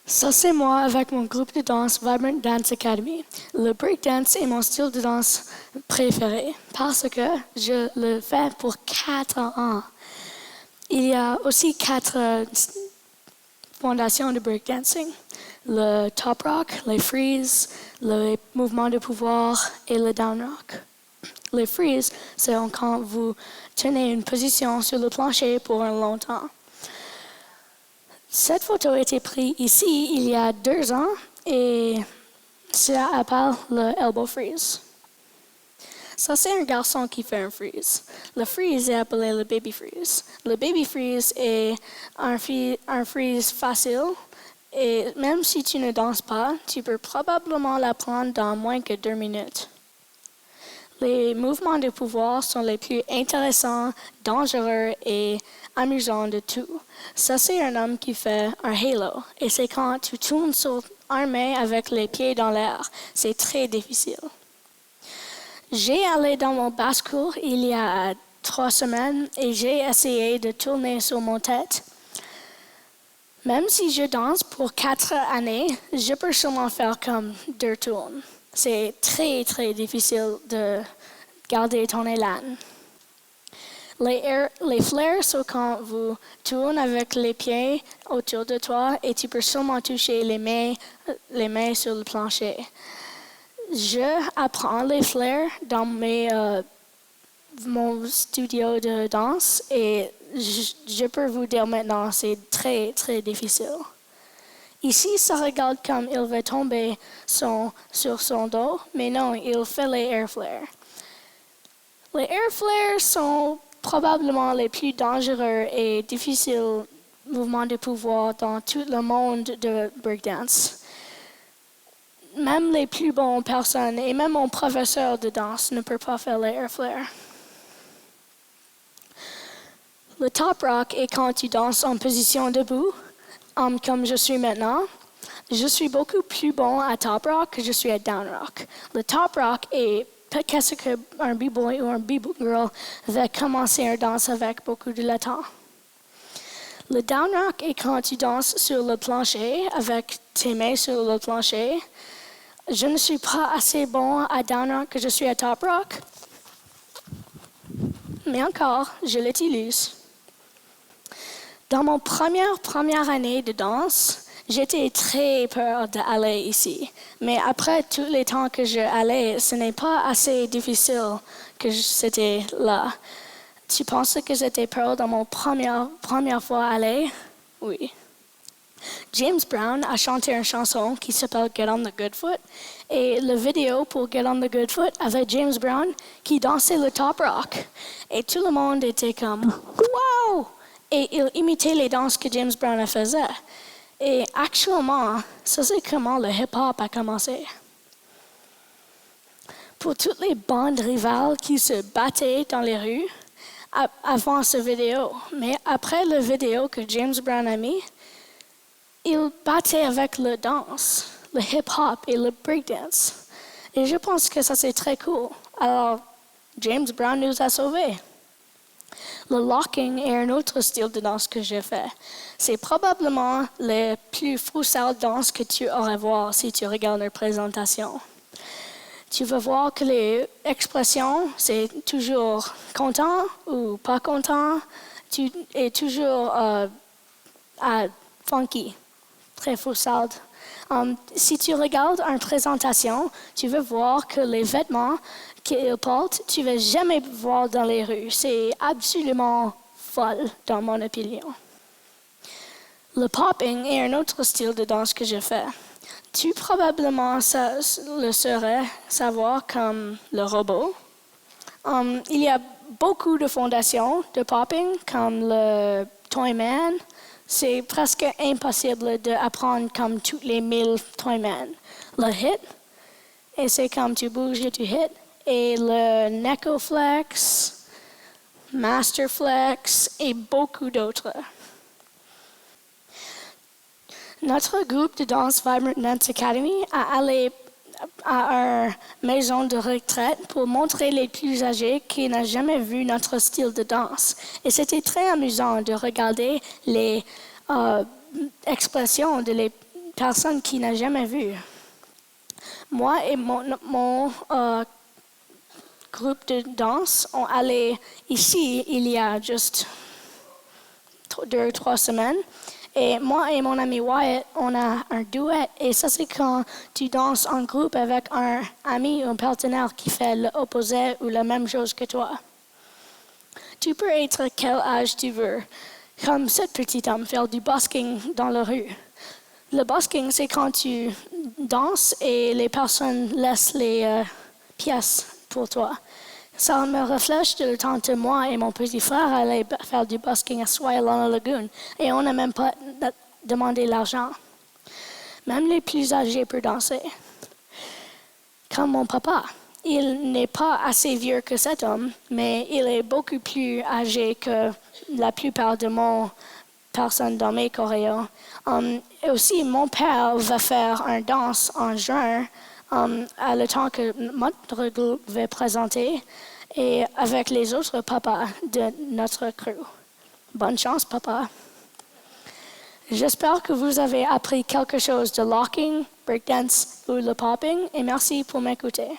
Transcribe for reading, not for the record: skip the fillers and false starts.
Ça, c'est moi avec mon groupe de danse Vibrant Dance Academy. Le breakdance est mon style de danse préféré parce que je le fais pour 4 ans. Il y a aussi 4 fondations de breakdancing. Le top rock, les freeze, le mouvement de pouvoir et le down rock. Les freeze, c'est quand vous tenez une position sur le plancher pour un long temps. Cette photo a été prise ici il y a 2 ans et ça s'appelle le elbow freeze. Ça, c'est un garçon qui fait un freeze. Le freeze est appelé le baby freeze. Le baby freeze est un freeze facile et même si tu ne danses pas, tu peux probablement l'apprendre dans moins que 2 minutes. Les mouvements de pouvoir sont les plus intéressants, dangereux et amusants de tout. Ça, c'est un homme qui fait un halo. Et c'est quand tu tournes sur un main avec les pieds dans l'air. C'est très difficile. J'ai allé dans mon basse-cour il y a 3 semaines et j'ai essayé de tourner sur mon tête. Même si je danse pour 4 années, je peux seulement faire comme 2 tours. C'est très, très difficile de garder ton élan. Les flares sont quand vous tournez avec les pieds autour de toi et tu peux seulement toucher les mains sur le plancher. Je apprends les flares dans mon studio de danse et je peux vous dire maintenant c'est très, très difficile. Ici, ça regarde comme il va tomber sur son dos, mais non, il fait les air flares. Les air flares sont probablement les plus dangereux et difficiles mouvements de pouvoir dans tout le monde de breakdance. Même les plus bonnes personnes et même mon professeur de danse ne peut pas faire les air flares. Le top rock est quand tu danses en position debout. Comme je suis maintenant, je suis beaucoup plus bon à top rock que je suis à down rock. Le top rock est qu'est-ce qu'un b-boy ou un b-girl va commencer à danser avec beaucoup de temps. Le down rock est quand tu danses sur le plancher avec tes mains sur le plancher. Je ne suis pas assez bon à down rock que je suis à top rock, mais encore, je l'utilise. Dans mon première année de danse, j'étais très peur d'aller ici. Mais après tous les temps que je allais, ce n'est pas assez difficile que c'était là. Tu penses que j'étais peur dans mon première fois aller? Oui. James Brown a chanté une chanson qui s'appelle Get on the Good Foot. Et la vidéo pour Get on the Good Foot avait James Brown qui dansait le top rock. Et tout le monde était comme « Wow! » Et il imitait les danses que James Brown faisait. Et actuellement, ça c'est comment le hip-hop a commencé. Pour toutes les bandes rivales qui se battaient dans les rues avant cette vidéo, mais après la vidéo que James Brown a mis, ils battaient avec la danse, le hip-hop et le breakdance. Et je pense que ça c'est très cool. Alors, James Brown nous a sauvés. Le locking est un autre style de danse que je fais. C'est probablement la plus frustrante danse que tu aurais voir si tu regardes une présentation. Tu vas voir que les expressions, c'est toujours content ou pas content. Tu es toujours funky, très frustrant. Si tu regardes une présentation, tu vas voir que les vêtements qu'ils portent, tu ne vas jamais voir dans les rues. C'est absolument folle, dans mon opinion. Le popping est un autre style de danse que je fais. Tu probablement le saurais savoir comme le robot. Il y a beaucoup de fondations de popping, comme le Toyman. C'est presque impossible d'apprendre comme tous les 1000 Toyman. Le hit, et c'est comme tu bouges et tu hit. Et le Necoflex, Masterflex et beaucoup d'autres. Notre groupe de danse Vibrant Dance Academy a allé à une maison de retraite pour montrer les plus âgés qui n'ont jamais vu notre style de danse. Et c'était très amusant de regarder les expressions de les personne qui n'a jamais vu. Moi et mon groupe de danse ont allé ici il y a juste 2 ou 3 semaines. Et moi et mon ami Wyatt, on a un duet. Et ça, c'est quand tu danses en groupe avec un ami ou un partenaire qui fait l'opposé ou la même chose que toi. Tu peux être quel âge tu veux, comme cette petite homme, faire du busking dans la rue. Le busking, c'est quand tu danses et les personnes laissent les pièces pour toi. Ça me reflète le temps que moi et mon petit frère allaient faire du busking à Swallow Lagoon et on n'a même pas demandé l'argent. Même les plus âgés peuvent danser. Comme mon papa, il n'est pas assez vieux que cet homme, mais il est beaucoup plus âgé que la plupart de mes personnes dans mes choréos. Et aussi, mon père va faire une danse en juin à le temps que notre groupe va présenter et avec les autres papas de notre crew. Bonne chance, papa. J'espère que vous avez appris quelque chose de locking, breakdance ou le popping et merci pour m'écouter.